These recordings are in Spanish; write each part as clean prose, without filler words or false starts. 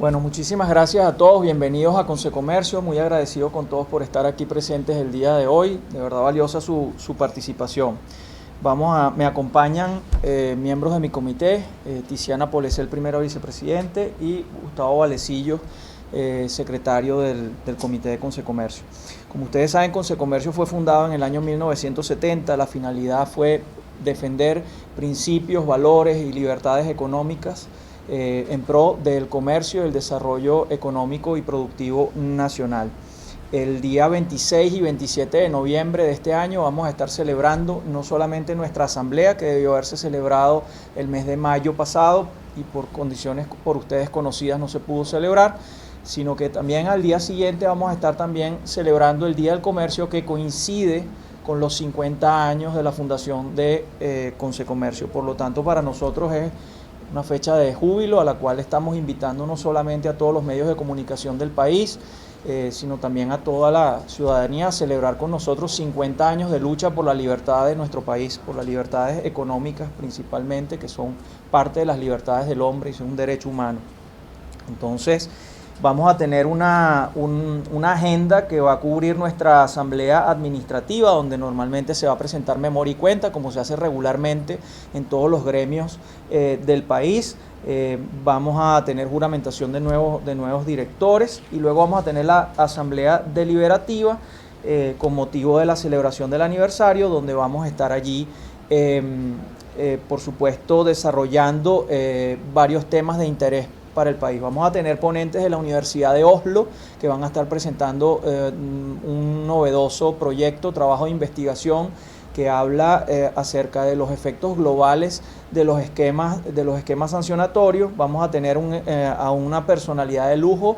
Bueno, muchísimas gracias a todos, bienvenidos a Consecomercio, muy agradecido con todos por estar aquí presentes el día de hoy, de verdad valiosa su participación. Me acompañan miembros de mi comité, Tiziana Polesel, primera vicepresidente, y Gustavo Valecillo, secretario del comité de Consecomercio. Como ustedes saben, Consecomercio fue fundado en el año 1970, la finalidad fue defender principios, valores y libertades económicas en pro del comercio y el desarrollo económico y productivo nacional. El día 26 y 27 de noviembre de este año vamos a estar celebrando no solamente nuestra asamblea, que debió haberse celebrado el mes de mayo pasado y por condiciones por ustedes conocidas no se pudo celebrar, sino que también al día siguiente vamos a estar también celebrando el Día del Comercio, que coincide con los 50 años de la fundación de Consecomercio. Por lo tanto, para nosotros es una fecha de júbilo a la cual estamos invitando no solamente a todos los medios de comunicación del país, sino también a toda la ciudadanía a celebrar con nosotros 50 años de lucha por la libertad de nuestro país, por las libertades económicas principalmente, que son parte de las libertades del hombre y son un derecho humano. Entonces, vamos a tener una agenda que va a cubrir nuestra asamblea administrativa, donde normalmente se va a presentar memoria y cuenta, como se hace regularmente en todos los gremios del país. Vamos a tener juramentación de nuevos directores y luego vamos a tener la asamblea deliberativa con motivo de la celebración del aniversario, donde vamos a estar allí por supuesto desarrollando varios temas de interés para el país. Vamos a tener ponentes de la Universidad de Oslo que van a estar presentando un novedoso proyecto, trabajo de investigación que habla acerca de los efectos globales de los esquemas sancionatorios. Vamos a tener a una personalidad de lujo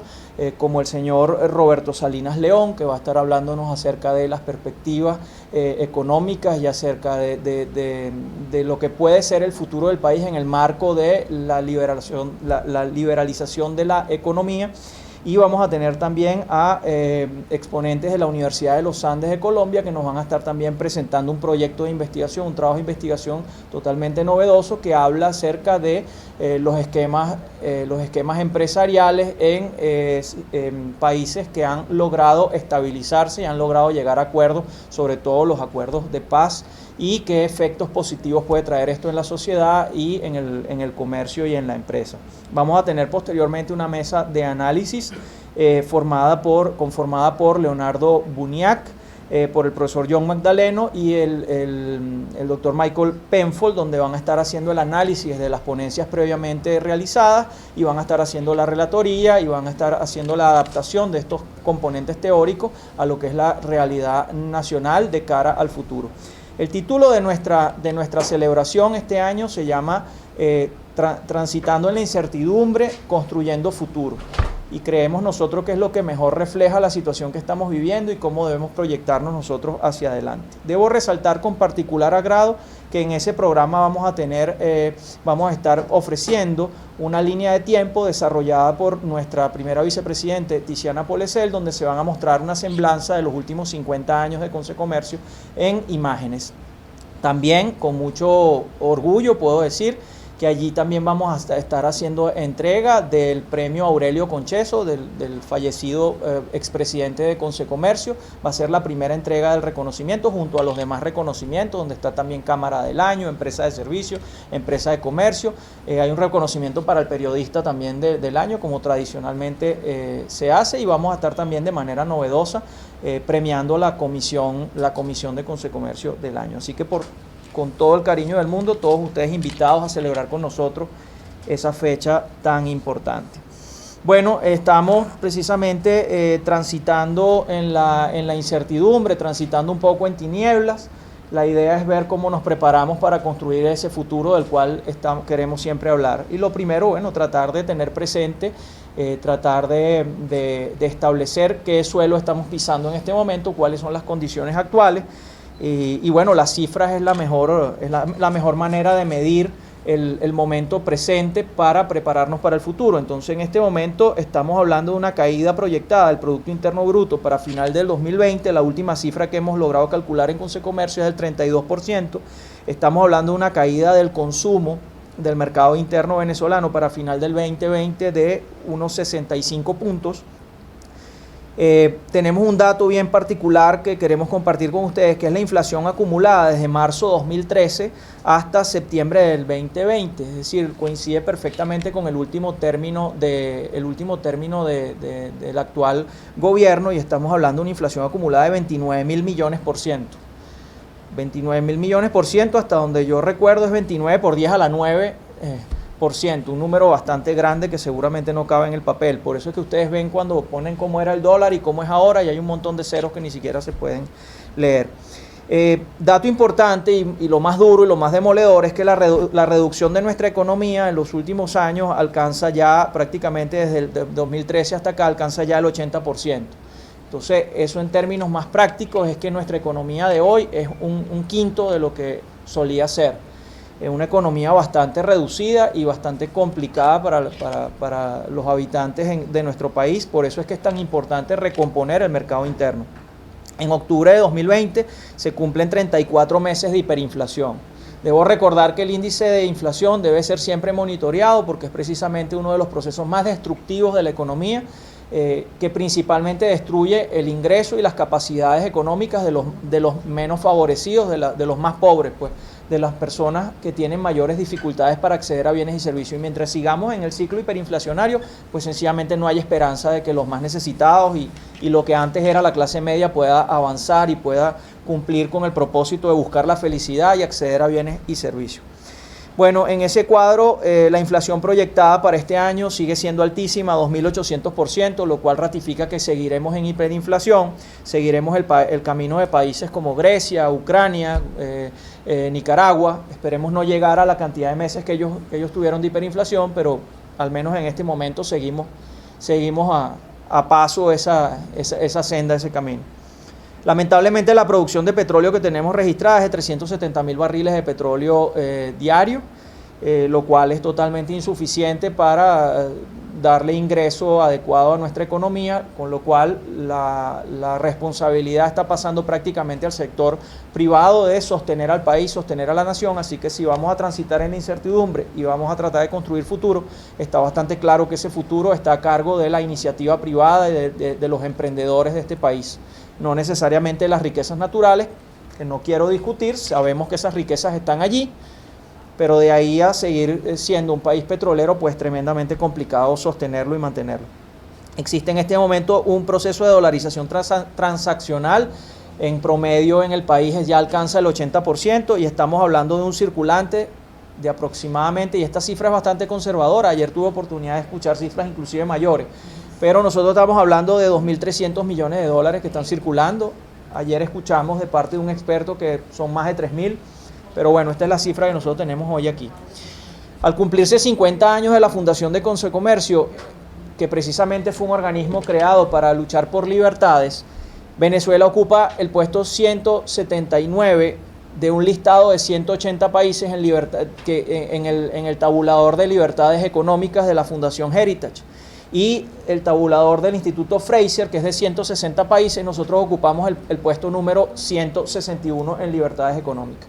como el señor Roberto Salinas León, que va a estar hablándonos acerca de las perspectivas económicas y acerca de lo que puede ser el futuro del país en el marco de la liberalización de la economía. Y vamos a tener también a exponentes de la Universidad de los Andes de Colombia, que nos van a estar también presentando un proyecto de investigación, un trabajo de investigación totalmente novedoso que habla acerca de los esquemas empresariales en países que han logrado estabilizarse y han logrado llegar a acuerdos, sobre todo los acuerdos de paz, y qué efectos positivos puede traer esto en la sociedad y en el comercio y en la empresa. Vamos a tener posteriormente una mesa de análisis conformada por Leonardo Buniac, por el profesor John Magdaleno y el doctor Michael Penfold, donde van a estar haciendo el análisis de las ponencias previamente realizadas y van a estar haciendo la relatoría y van a estar haciendo la adaptación de estos componentes teóricos a lo que es la realidad nacional de cara al futuro. El título de nuestra celebración este año se llama Transitando en la incertidumbre, construyendo futuro. Y creemos nosotros que es lo que mejor refleja la situación que estamos viviendo y cómo debemos proyectarnos nosotros hacia adelante. Debo resaltar con particular agrado que en ese programa vamos a estar ofreciendo una línea de tiempo desarrollada por nuestra primera vicepresidente Tiziana Polesel, donde se van a mostrar una semblanza de los últimos 50 años de Consecomercio en imágenes. También con mucho orgullo puedo decir que allí también vamos a estar haciendo entrega del premio Aurelio Concheso, del fallecido expresidente de Consecomercio. Va a ser la primera entrega del reconocimiento junto a los demás reconocimientos, donde está también Cámara del Año, Empresa de Servicios, Empresa de Comercio. Hay un reconocimiento para el periodista también del año, como tradicionalmente se hace, y vamos a estar también de manera novedosa premiando la comisión de Consecomercio del año. Así que con todo el cariño del mundo, todos ustedes invitados a celebrar con nosotros esa fecha tan importante. Bueno, estamos precisamente transitando en la incertidumbre, transitando un poco en tinieblas. La idea es ver cómo nos preparamos para construir ese futuro del cual queremos siempre hablar. Y lo primero, bueno, tratar de tener presente, tratar de establecer qué suelo estamos pisando en este momento, cuáles son las condiciones actuales. Y bueno, las cifras es la mejor manera de medir el momento presente para prepararnos para el futuro. Entonces, en este momento estamos hablando de una caída proyectada del Producto Interno Bruto para final del 2020. La última cifra que hemos logrado calcular en Consecomercio es del 32%. Estamos hablando de una caída del consumo del mercado interno venezolano para final del 2020 de unos 65 puntos. Tenemos un dato bien particular que queremos compartir con ustedes, que es la inflación acumulada desde marzo 2013 hasta septiembre del 2020, es decir, coincide perfectamente con el último término del actual gobierno, y estamos hablando de una inflación acumulada de 29.000 millones por ciento. 29.000 millones por ciento, hasta donde yo recuerdo es 29 por 10 a la 9 por ciento, un número bastante grande que seguramente no cabe en el papel. Por eso es que ustedes ven cuando ponen cómo era el dólar y cómo es ahora, y hay un montón de ceros que ni siquiera se pueden leer. Dato importante y lo más duro y lo más demoledor es que la reducción de nuestra economía en los últimos años alcanza ya prácticamente desde el 2013 hasta acá, alcanza ya el 80%. Entonces, eso en términos más prácticos es que nuestra economía de hoy es un quinto de lo que solía ser. Es una economía bastante reducida y bastante complicada para los habitantes de nuestro país. Por eso es que es tan importante recomponer el mercado interno. En octubre de 2020 se cumplen 34 meses de hiperinflación. Debo recordar que el índice de inflación debe ser siempre monitoreado porque es precisamente uno de los procesos más destructivos de la economía, que principalmente destruye el ingreso y las capacidades económicas de los menos favorecidos, de los más pobres, pues, de las personas que tienen mayores dificultades para acceder a bienes y servicios. Y mientras sigamos en el ciclo hiperinflacionario, pues sencillamente no hay esperanza de que los más necesitados y lo que antes era la clase media pueda avanzar y pueda cumplir con el propósito de buscar la felicidad y acceder a bienes y servicios. Bueno, en ese cuadro la inflación proyectada para este año sigue siendo altísima, 2.800%, lo cual ratifica que seguiremos en hiperinflación, seguiremos el camino de países como Grecia, Ucrania, Nicaragua. Esperemos no llegar a la cantidad de meses que ellos tuvieron de hiperinflación, pero al menos en este momento seguimos a paso esa senda, ese camino. Lamentablemente la producción de petróleo que tenemos registrada es de 370.000 barriles de petróleo diario, lo cual es totalmente insuficiente para darle ingreso adecuado a nuestra economía, con lo cual la responsabilidad está pasando prácticamente al sector privado de sostener al país, sostener a la nación. Así que si vamos a transitar en la incertidumbre y vamos a tratar de construir futuro, está bastante claro que ese futuro está a cargo de la iniciativa privada y de los emprendedores de este país. No necesariamente las riquezas naturales, que no quiero discutir, sabemos que esas riquezas están allí, pero de ahí a seguir siendo un país petrolero, pues tremendamente complicado sostenerlo y mantenerlo. Existe en este momento un proceso de dolarización transaccional, en promedio en el país ya alcanza el 80%, y estamos hablando de un circulante de aproximadamente, y esta cifra es bastante conservadora, ayer tuve oportunidad de escuchar cifras inclusive mayores, pero nosotros estamos hablando de 2.300 millones de dólares que están circulando. Ayer escuchamos de parte de un experto que son más de 3.000, pero bueno, esta es la cifra que nosotros tenemos hoy aquí. Al cumplirse 50 años de la fundación de Consecomercio, que precisamente fue un organismo creado para luchar por libertades, Venezuela ocupa el puesto 179 de un listado de 180 países en el tabulador de libertades económicas de la Fundación Heritage. Y el tabulador del Instituto Fraser, que es de 160 países, nosotros ocupamos el puesto número 161 en libertades económicas.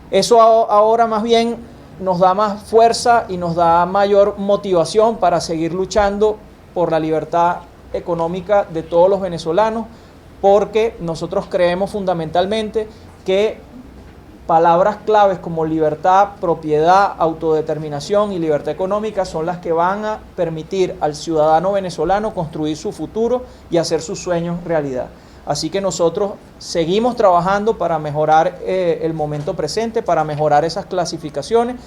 Eso ahora más bien nos da más fuerza y nos da mayor motivación para seguir luchando por la libertad económica de todos los venezolanos, porque nosotros creemos fundamentalmente que palabras claves como libertad, propiedad, autodeterminación y libertad económica son las que van a permitir al ciudadano venezolano construir su futuro y hacer sus sueños realidad. Así que nosotros seguimos trabajando para mejorar el momento presente, para mejorar esas clasificaciones,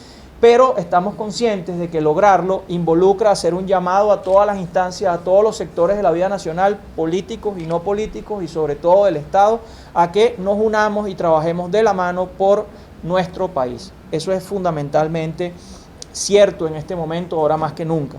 pero estamos conscientes de que lograrlo involucra hacer un llamado a todas las instancias, a todos los sectores de la vida nacional, políticos y no políticos, y sobre todo del Estado, a que nos unamos y trabajemos de la mano por nuestro país. Eso es fundamentalmente cierto en este momento, ahora más que nunca.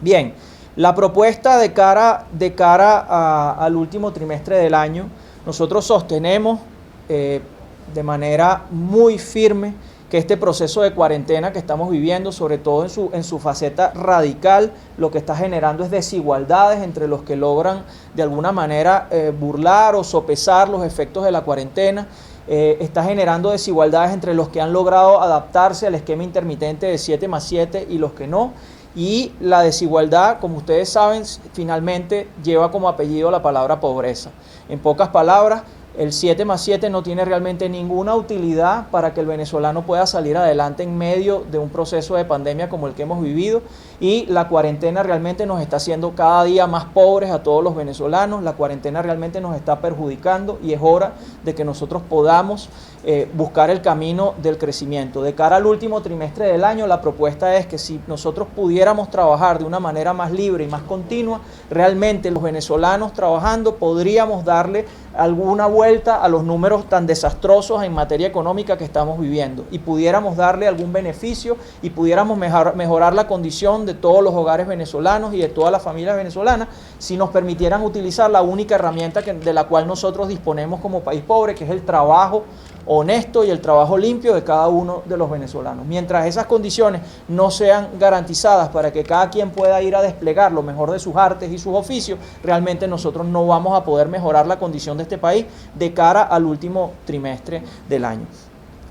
Bien, la propuesta de cara al último trimestre del año, nosotros sostenemos de manera muy firme que este proceso de cuarentena que estamos viviendo, sobre todo en su faceta radical, lo que está generando es desigualdades entre los que logran de alguna manera burlar o sopesar los efectos de la cuarentena, está generando desigualdades entre los que han logrado adaptarse al esquema intermitente de 7+7 y los que no. Y la desigualdad, como ustedes saben, finalmente lleva como apellido la palabra pobreza. En pocas palabras, el 7+7 no tiene realmente ninguna utilidad para que el venezolano pueda salir adelante en medio de un proceso de pandemia como el que hemos vivido, y la cuarentena realmente nos está haciendo cada día más pobres a todos los venezolanos. La cuarentena realmente nos está perjudicando y es hora de que nosotros podamos buscar el camino del crecimiento. De cara al último trimestre del año, la propuesta es que si nosotros pudiéramos trabajar de una manera más libre y más continua, realmente los venezolanos trabajando podríamos darle alguna vuelta a los números tan desastrosos en materia económica que estamos viviendo, y pudiéramos darle algún beneficio y pudiéramos mejorar la condición de todos los hogares venezolanos y de todas las familias venezolanas si nos permitieran utilizar la única herramienta de la cual nosotros disponemos como país pobre, que es el trabajo honesto y el trabajo limpio de cada uno de los venezolanos. Mientras esas condiciones no sean garantizadas para que cada quien pueda ir a desplegar lo mejor de sus artes y sus oficios, realmente nosotros no vamos a poder mejorar la condición de este país de cara al último trimestre del año.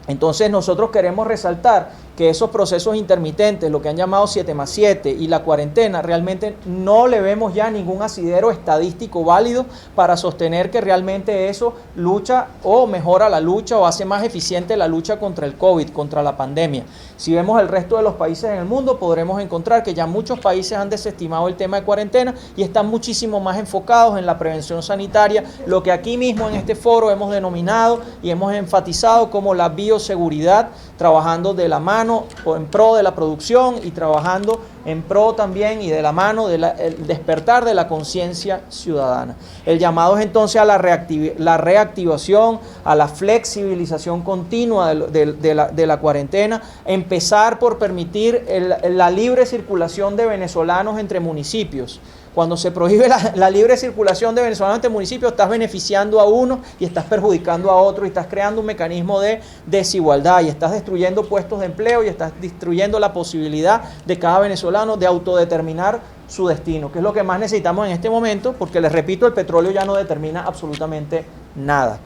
Entonces nosotros queremos resaltar que esos procesos intermitentes, lo que han llamado 7+7 y la cuarentena, realmente no le vemos ya ningún asidero estadístico válido para sostener que realmente eso lucha o mejora la lucha o hace más eficiente la lucha contra el COVID, contra la pandemia. Si vemos el resto de los países en el mundo, podremos encontrar que ya muchos países han desestimado el tema de cuarentena y están muchísimo más enfocados en la prevención sanitaria, lo que aquí mismo en este foro hemos denominado y hemos enfatizado como la bioseguridad, trabajando de la mano o en pro de la producción y trabajando en pro también y de la mano del despertar de la conciencia ciudadana. El llamado es entonces a la reactivación, a la flexibilización continua de la cuarentena, empezar por permitir la libre circulación de venezolanos entre municipios. Cuando se prohíbe la libre circulación de venezolanos entre municipios, estás beneficiando a uno y estás perjudicando a otro, y estás creando un mecanismo de desigualdad y estás destruyendo puestos de empleo y estás destruyendo la posibilidad de cada venezolano de autodeterminar su destino, que es lo que más necesitamos en este momento, porque les repito, el petróleo ya no determina absolutamente nada.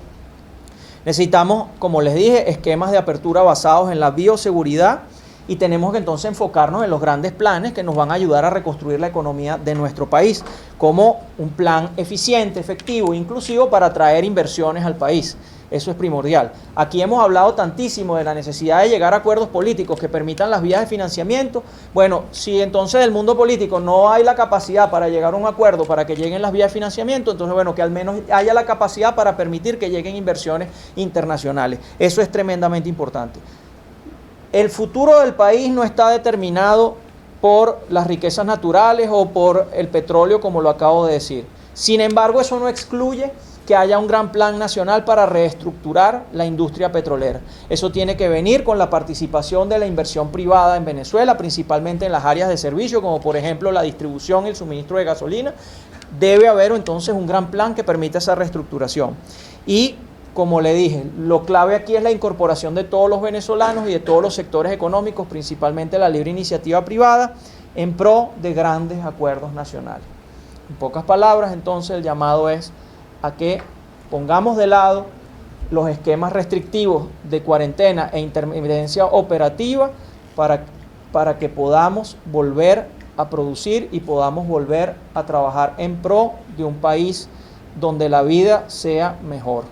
Necesitamos, como les dije, esquemas de apertura basados en la bioseguridad, y tenemos que entonces enfocarnos en los grandes planes que nos van a ayudar a reconstruir la economía de nuestro país, como un plan eficiente, efectivo, inclusivo para atraer inversiones al país. Eso es primordial. Aquí hemos hablado tantísimo de la necesidad de llegar a acuerdos políticos que permitan las vías de financiamiento. Bueno, si entonces del mundo político no hay la capacidad para llegar a un acuerdo para que lleguen las vías de financiamiento, entonces bueno, que al menos haya la capacidad para permitir que lleguen inversiones internacionales. Eso es tremendamente importante. El futuro del país no está determinado por las riquezas naturales o por el petróleo, como lo acabo de decir. Sin embargo, eso no excluye que haya un gran plan nacional para reestructurar la industria petrolera. Eso tiene que venir con la participación de la inversión privada en Venezuela, principalmente en las áreas de servicio, como por ejemplo la distribución y el suministro de gasolina. Debe haber entonces un gran plan que permita esa reestructuración. Y como le dije, lo clave aquí es la incorporación de todos los venezolanos y de todos los sectores económicos, principalmente la libre iniciativa privada, en pro de grandes acuerdos nacionales. En pocas palabras, entonces, el llamado es a que pongamos de lado los esquemas restrictivos de cuarentena e intermitencia operativa para que podamos volver a producir y podamos volver a trabajar en pro de un país donde la vida sea mejor.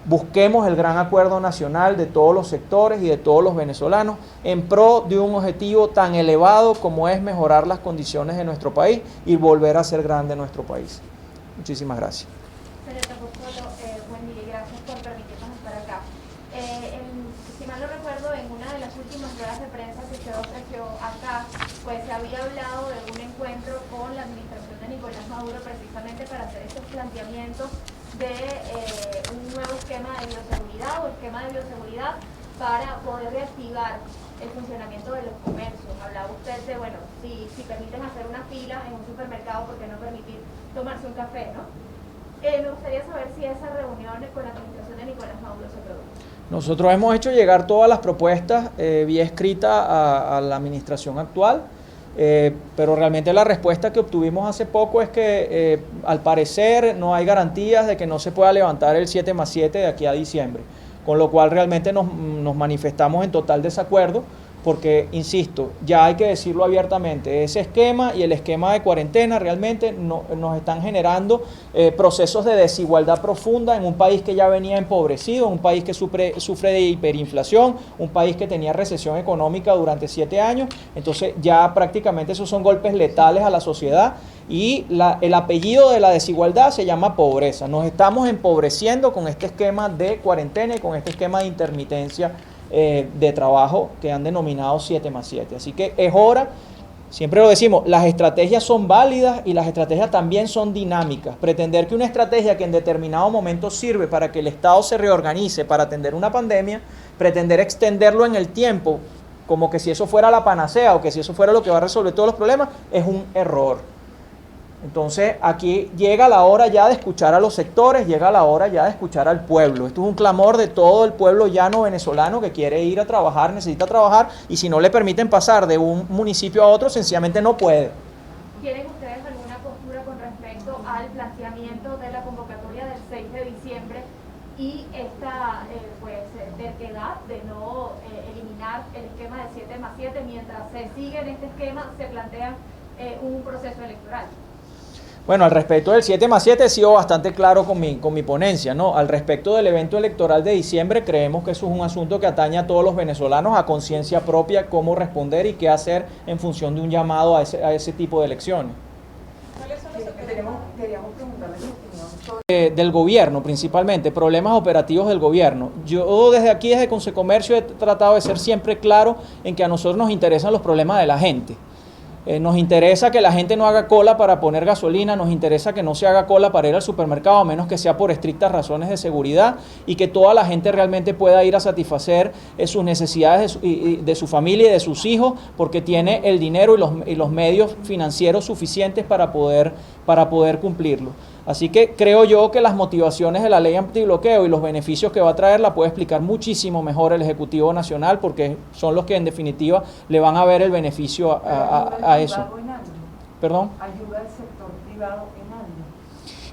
Busquemos el gran acuerdo nacional de todos los sectores y de todos los venezolanos en pro de un objetivo tan elevado como es mejorar las condiciones de nuestro país y volver a ser grande nuestro país. Muchísimas gracias. Señor Pozzolo, buen día y gracias por permitirnos estar acá. Si mal no recuerdo, en una de las últimas ruedas de prensa que usted ofreció acá, pues se había hablado de un encuentro con la administración de Nicolás Maduro precisamente para hacer estos planteamientos de un nuevo esquema de bioseguridad o esquema de bioseguridad para poder reactivar el funcionamiento de los comercios. Hablaba usted de, bueno, si permiten hacer una fila en un supermercado, ¿por qué no permitir tomarse un café, no? Me gustaría saber si esa reunión con la administración de Nicolás Maduro se produjo. Nosotros hemos hecho llegar todas las propuestas vía escrita a la administración actual. pero realmente la respuesta que obtuvimos hace poco es que al parecer no hay garantías de que no se pueda levantar el 7+7 de aquí a diciembre, con lo cual realmente nos manifestamos en total desacuerdo, porque, insisto, ya hay que decirlo abiertamente, ese esquema y el esquema de cuarentena realmente nos están generando procesos de desigualdad profunda en un país que ya venía empobrecido, un país que sufre de hiperinflación, un país que tenía recesión económica durante 7 años, entonces ya prácticamente esos son golpes letales a la sociedad y el apellido de la desigualdad se llama pobreza. Nos estamos empobreciendo con este esquema de cuarentena y con este esquema de intermitencia de trabajo que han denominado 7+7. Así que es hora, siempre lo decimos, las estrategias son válidas y las estrategias también son dinámicas. Pretender que una estrategia que en determinado momento sirve para que el Estado se reorganice para atender una pandemia, pretender extenderlo en el tiempo como que si eso fuera la panacea o que si eso fuera lo que va a resolver todos los problemas, es un error. Entonces aquí llega la hora ya de escuchar a los sectores, llega la hora ya de escuchar al pueblo. Esto es un clamor de todo el pueblo llano venezolano que quiere ir a trabajar, necesita trabajar, y si no le permiten pasar de un municipio a otro, sencillamente no puede. ¿Tienen ustedes alguna postura con respecto al planteamiento de la convocatoria del 6 de diciembre y esta terquedad de no eliminar el esquema de 7+7 mientras se sigue en este esquema, se plantea un proceso electoral? Bueno, al respecto del 7+7 he sido bastante claro con mi ponencia, ¿no? Al respecto del evento electoral de diciembre, creemos que eso es un asunto que atañe a todos los venezolanos a conciencia propia, cómo responder y qué hacer en función de un llamado a ese tipo de elecciones. ¿Cuáles son los que queríamos preguntarle su opinión sobre Del gobierno principalmente, problemas operativos del gobierno. Yo desde Consecomercio he tratado de ser siempre claro en que a nosotros nos interesan los problemas de la gente. Nos interesa que la gente no haga cola para poner gasolina, nos interesa que no se haga cola para ir al supermercado, a menos que sea por estrictas razones de seguridad, y que toda la gente realmente pueda ir a satisfacer sus necesidades de su familia y de sus hijos, porque tiene el dinero y los medios financieros suficientes para poder cumplirlo. Así que creo yo que las motivaciones de la ley antibloqueo y los beneficios que va a traer la puede explicar muchísimo mejor el Ejecutivo Nacional, porque son los que en definitiva le van a ver el beneficio a eso. ¿Perdón? ¿Ayuda al sector privado en algo?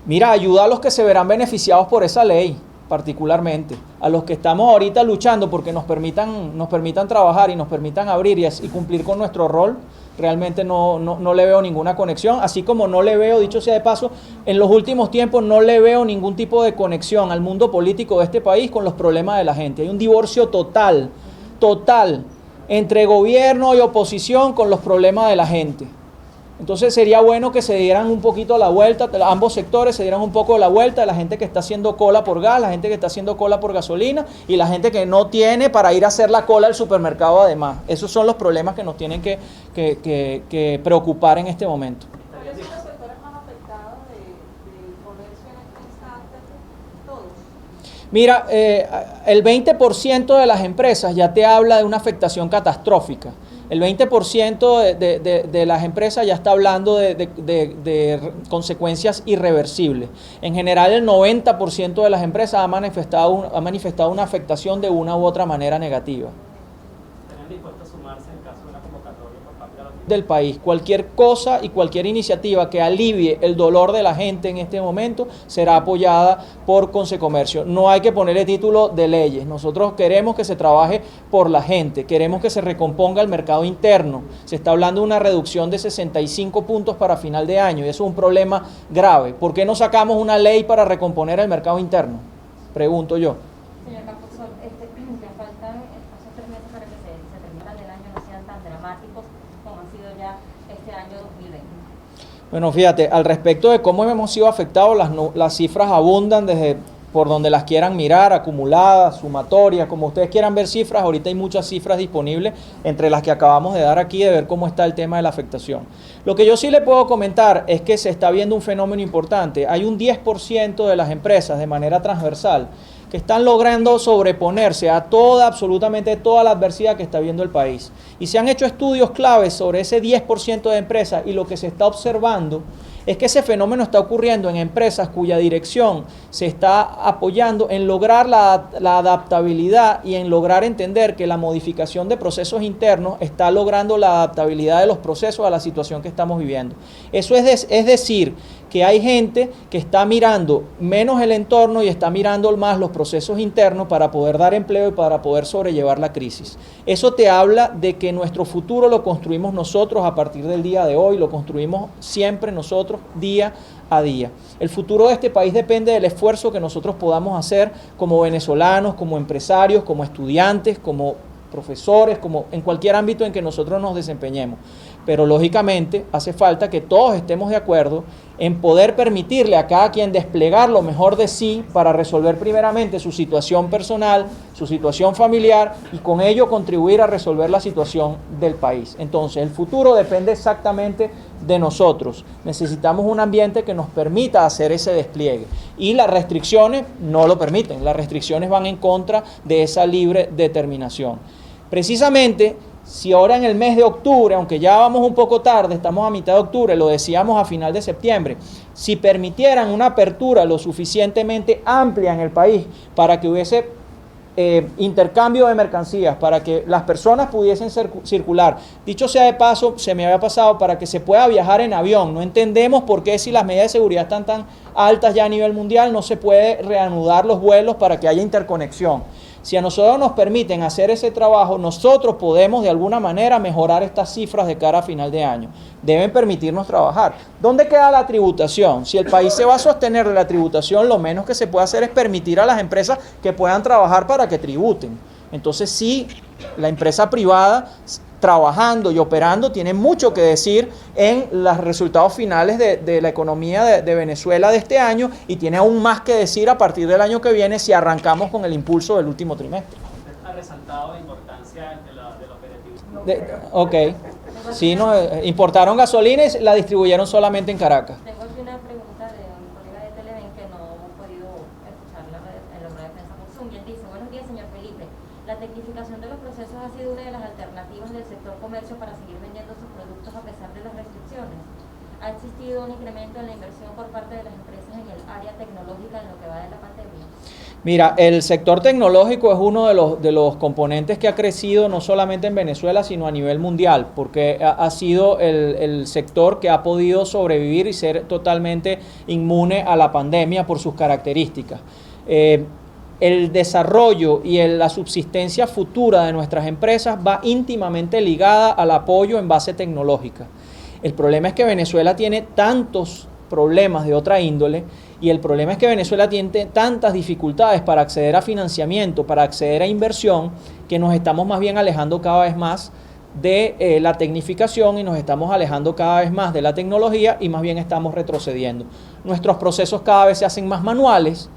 Mira, ayuda a los que se verán beneficiados por esa ley, particularmente. A los que estamos ahorita luchando porque nos permitan trabajar y nos permitan abrir y cumplir con nuestro rol. Realmente no le veo ninguna conexión, así como no le veo, dicho sea de paso, en los últimos tiempos no le veo ningún tipo de conexión al mundo político de este país con los problemas de la gente. Hay un divorcio total, entre gobierno y oposición con los problemas de la gente. Entonces sería bueno que se dieran un poquito la vuelta, ambos sectores se dieran un poco la vuelta, la gente que está haciendo cola por gas, la gente que está haciendo cola por gasolina y la gente que no tiene para ir a hacer la cola al supermercado además. Esos son los problemas que nos tienen que preocupar en este momento. ¿Cuáles son los sectores más afectados del comercio en este instante? Todos. Mira, el 20% de las empresas ya te habla de una afectación catastrófica. El 20% de las empresas ya está hablando de consecuencias irreversibles. En general, el 90% de las empresas ha manifestado una afectación de una u otra manera negativa. ¿Estarían dispuestos a sumarse en caso de una convocatoria por parte de la Del país? Cualquier cosa y cualquier iniciativa que alivie el dolor de la gente en este momento será apoyada por Consecomercio. No hay que ponerle título de leyes. Nosotros queremos que se trabaje por la gente, queremos que se recomponga el mercado interno. Se está hablando de una reducción de 65 puntos para final de año y eso es un problema grave. ¿Por qué no sacamos una ley para recomponer el mercado interno? Pregunto yo. Señor Campuzón, ya faltan escasos 3 meses para que se termine el año, no sean tan dramáticos como ha sido ya este año 2020. Bueno, fíjate, al respecto de cómo hemos sido afectados, las cifras abundan desde por donde las quieran mirar, acumuladas, sumatorias, como ustedes quieran ver cifras. Ahorita hay muchas cifras disponibles, entre las que acabamos de dar aquí, de ver cómo está el tema de la afectación. Lo que yo sí le puedo comentar es que se está viendo un fenómeno importante. Hay un 10% de las empresas de manera transversal que están logrando sobreponerse a toda, absolutamente toda la adversidad que está viendo el país. Y se han hecho estudios claves sobre ese 10% de empresas y lo que se está observando es que ese fenómeno está ocurriendo en empresas cuya dirección se está apoyando en lograr la adaptabilidad y en lograr entender que la modificación de procesos internos está logrando la adaptabilidad de los procesos a la situación que estamos viviendo. Eso es decir, que hay gente que está mirando menos el entorno y está mirando más los procesos internos para poder dar empleo y para poder sobrellevar la crisis. Eso te habla de que nuestro futuro lo construimos nosotros a partir del día de hoy, lo construimos siempre nosotros día a día. El futuro de este país depende del esfuerzo que nosotros podamos hacer como venezolanos, como empresarios, como estudiantes, como profesores, como en cualquier ámbito en que nosotros nos desempeñemos. Pero lógicamente hace falta que todos estemos de acuerdo en poder permitirle a cada quien desplegar lo mejor de sí para resolver primeramente su situación personal, su situación familiar y con ello contribuir a resolver la situación del país. Entonces, el futuro depende exactamente de nosotros. Necesitamos un ambiente que nos permita hacer ese despliegue y las restricciones no lo permiten. Las restricciones van en contra de esa libre determinación. Precisamente, si ahora en el mes de octubre, aunque ya vamos un poco tarde, estamos a mitad de octubre, lo decíamos a final de septiembre, si permitieran una apertura lo suficientemente amplia en el país para que hubiese intercambio de mercancías, para que las personas pudiesen circular. Dicho sea de paso, se me había pasado, para que se pueda viajar en avión. No entendemos por qué, si las medidas de seguridad están tan altas ya a nivel mundial, no se puede reanudar los vuelos para que haya interconexión. Si a nosotros nos permiten hacer ese trabajo, nosotros podemos de alguna manera mejorar estas cifras de cara a final de año. Deben permitirnos trabajar. ¿Dónde queda la tributación? Si el país se va a sostener de la tributación, lo menos que se puede hacer es permitir a las empresas que puedan trabajar para que tributen. Entonces sí, la empresa privada trabajando y operando tiene mucho que decir en los resultados finales de la economía de Venezuela de este año y tiene aún más que decir a partir del año que viene si arrancamos con el impulso del último trimestre. Usted ha resaltado la importancia del operativo. Ok. Sí, importaron gasolina y la distribuyeron solamente en Caracas. Tengo aquí una pregunta de un colega de Televen que no hemos podido escuchar en la rueda de prensa por Zoom. Y él dice: buenos días, señor Felipe. La tecnificación de los procesos ha sido una de las alternativas del sector comercio para seguir vendiendo sus productos a pesar de las restricciones. ¿Ha existido un incremento en la inversión por parte de las empresas en el área tecnológica en lo que va de la pandemia? Mira, el sector tecnológico es uno de los componentes que ha crecido no solamente en Venezuela, sino a nivel mundial, porque ha sido el sector que ha podido sobrevivir y ser totalmente inmune a la pandemia por sus características. El desarrollo y la subsistencia futura de nuestras empresas va íntimamente ligada al apoyo en base tecnológica. El problema es que Venezuela tiene tantos problemas de otra índole y el problema es que Venezuela tiene tantas dificultades para acceder a financiamiento, para acceder a inversión, que nos estamos más bien alejando cada vez más de la tecnificación y nos estamos alejando cada vez más de la tecnología y más bien estamos retrocediendo. Nuestros procesos cada vez se hacen más manuales.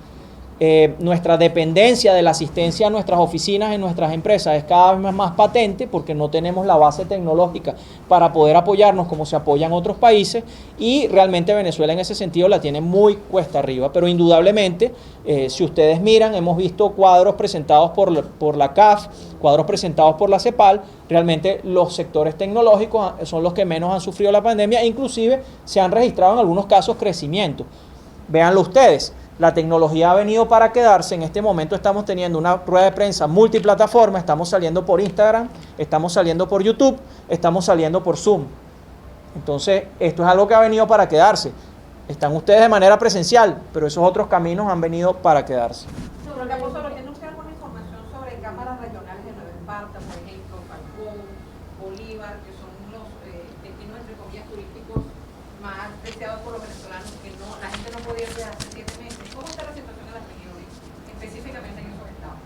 Nuestra dependencia de la asistencia a nuestras oficinas en nuestras empresas es cada vez más patente porque no tenemos la base tecnológica para poder apoyarnos como se apoyan otros países y realmente Venezuela en ese sentido la tiene muy cuesta arriba, pero indudablemente si ustedes miran, hemos visto cuadros presentados por la CAF, cuadros presentados por la CEPAL, realmente los sectores tecnológicos son los que menos han sufrido la pandemia e inclusive se han registrado en algunos casos crecimiento. Véanlo ustedes. La tecnología ha venido para quedarse. En este momento estamos teniendo una rueda de prensa multiplataforma, estamos saliendo por Instagram, estamos saliendo por YouTube, estamos saliendo por Zoom. Entonces, esto es algo que ha venido para quedarse. Están ustedes de manera presencial, pero esos otros caminos han venido para quedarse. ¿Tiene usted alguna información sobre cámaras regionales de Nueva Esparta, por ejemplo, Falcón, Bolívar, que son los destinos, entre comillas, turísticos más deseados por los venezolanos, que la gente no podía ir hace 7 meses? ¿Cómo está la situación de las regiones, específicamente en esos estados?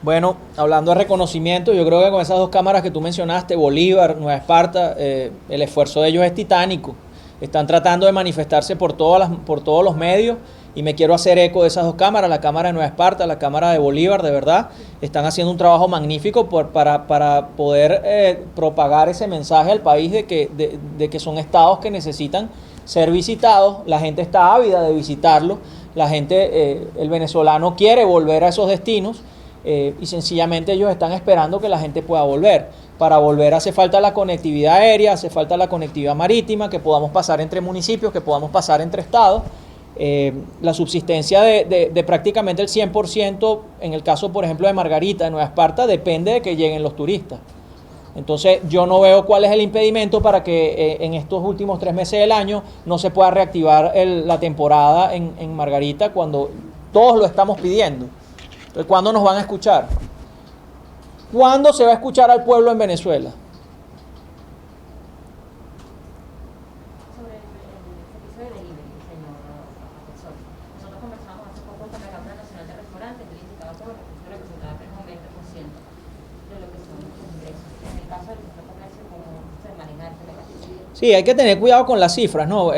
Bueno, hablando de reconocimiento, yo creo que con esas dos cámaras que tú mencionaste, Bolívar, Nueva Esparta, el esfuerzo de ellos es titánico. están tratando de manifestarse por todos los medios, y me quiero hacer eco de esas dos cámaras, la Cámara de Nueva Esparta, la Cámara de Bolívar. De verdad, están haciendo un trabajo magnífico para poder propagar ese mensaje al país de que son estados que necesitan ser visitados. La gente está ávida de visitarlos, la gente, el venezolano quiere volver a esos destinos, y sencillamente ellos están esperando que la gente pueda volver. Para volver hace falta la conectividad aérea, hace falta la conectividad marítima, que podamos pasar entre municipios, que podamos pasar entre estados. La subsistencia de prácticamente el 100%, en el caso, por ejemplo, de Margarita, de Nueva Esparta, depende de que lleguen los turistas. Entonces, yo no veo cuál es el impedimento para que en estos últimos 3 meses del año no se pueda reactivar la temporada en Margarita, cuando todos lo estamos pidiendo. Entonces, ¿cuándo nos van a escuchar? ¿Cuándo se va a escuchar al pueblo en Venezuela? Sobre el servicio de delivery, señor profesor. Nosotros conversamos hace poco con la Cámara Nacional de Restaurantes, que indicaba que bueno, esto representaba apenas un 20% de lo que son los ingresos. En el caso del sector comercio, ¿cómo se maneja este mecanismo? Sí, hay que tener cuidado con las cifras, ¿no?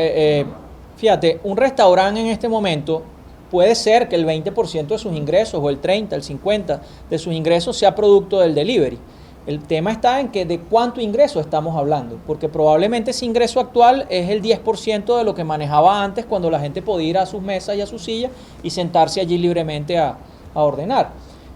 Fíjate, un restaurante en este momento puede ser que el 20% de sus ingresos, o el 30, el 50 de sus ingresos sea producto del delivery. El tema está en que de cuánto ingreso estamos hablando, porque probablemente ese ingreso actual es el 10% de lo que manejaba antes, cuando la gente podía ir a sus mesas y a sus sillas y sentarse allí libremente a ordenar.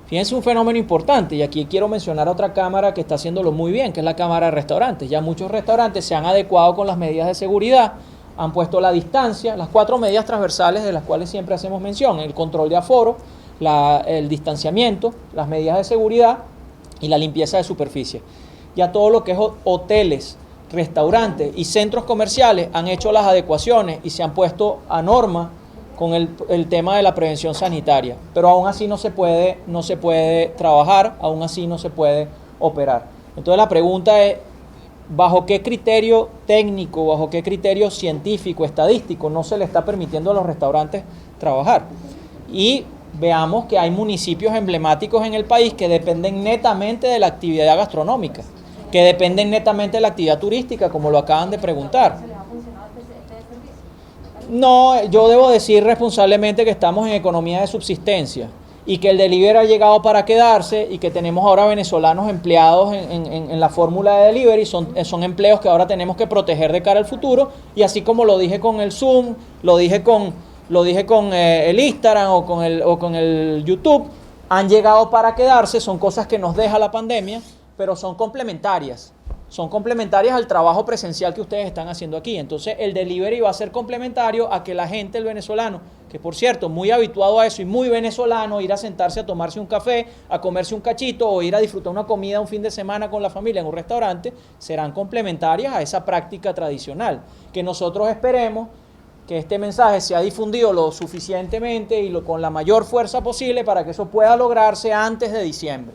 Fíjense, un fenómeno importante, y aquí quiero mencionar a otra cámara que está haciéndolo muy bien, que es la Cámara de Restaurantes. Ya muchos restaurantes se han adecuado con las medidas de seguridad, han puesto la distancia, las 4 medidas transversales de las cuales siempre hacemos mención: el control de aforo, el distanciamiento, las medidas de seguridad y la limpieza de superficie. Ya todo lo que es hoteles, restaurantes y centros comerciales han hecho las adecuaciones y se han puesto a norma con el tema de la prevención sanitaria, pero aún así no se puede trabajar, aún así no se puede operar. Entonces la pregunta es: ¿bajo qué criterio técnico, bajo qué criterio científico, estadístico no se le está permitiendo a los restaurantes trabajar? Y veamos que hay municipios emblemáticos en el país que dependen netamente de la actividad gastronómica, que dependen netamente de la actividad turística, como lo acaban de preguntar. ¿Se les ha funcionado este servicio? No, yo debo decir responsablemente que estamos en economía de subsistencia, y que el delivery ha llegado para quedarse, y que tenemos ahora venezolanos empleados en la fórmula de delivery. Son empleos que ahora tenemos que proteger de cara al futuro, y así como lo dije con el Zoom, lo dije con el Instagram o con el YouTube, han llegado para quedarse. Son cosas que nos deja la pandemia, pero son complementarias al trabajo presencial que ustedes están haciendo aquí. Entonces el delivery va a ser complementario a que la gente, el venezolano, que por cierto, muy habituado a eso y muy venezolano, ir a sentarse a tomarse un café, a comerse un cachito o ir a disfrutar una comida un fin de semana con la familia en un restaurante, serán complementarias a esa práctica tradicional. Que nosotros esperemos que este mensaje sea difundido lo suficientemente y con la mayor fuerza posible para que eso pueda lograrse antes de diciembre.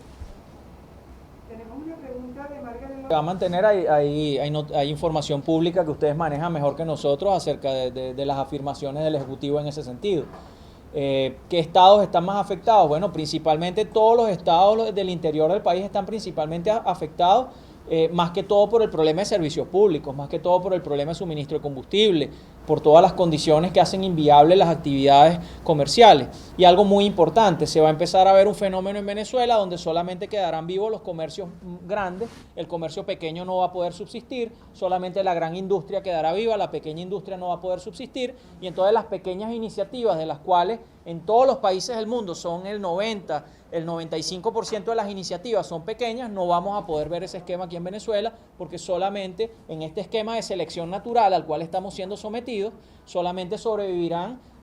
Tenemos una pregunta de Margarita. Va a mantener, hay información pública que ustedes manejan mejor que nosotros acerca de las afirmaciones del Ejecutivo en ese sentido. ¿Qué estados están más afectados? Bueno, principalmente todos los estados del interior del país están principalmente afectados, más que todo por el problema de servicios públicos, más que todo por el problema de suministro de combustible, por todas las condiciones que hacen inviables las actividades comerciales. Y algo muy importante, se va a empezar a ver un fenómeno en Venezuela donde solamente quedarán vivos los comercios grandes, el comercio pequeño no va a poder subsistir, solamente la gran industria quedará viva, la pequeña industria no va a poder subsistir, y entonces las pequeñas iniciativas, de las cuales en todos los países del mundo son el 95% de las iniciativas son pequeñas, no vamos a poder ver ese esquema aquí en Venezuela, porque solamente en este esquema de selección natural al cual estamos siendo sometidos, solamente sobrevivirán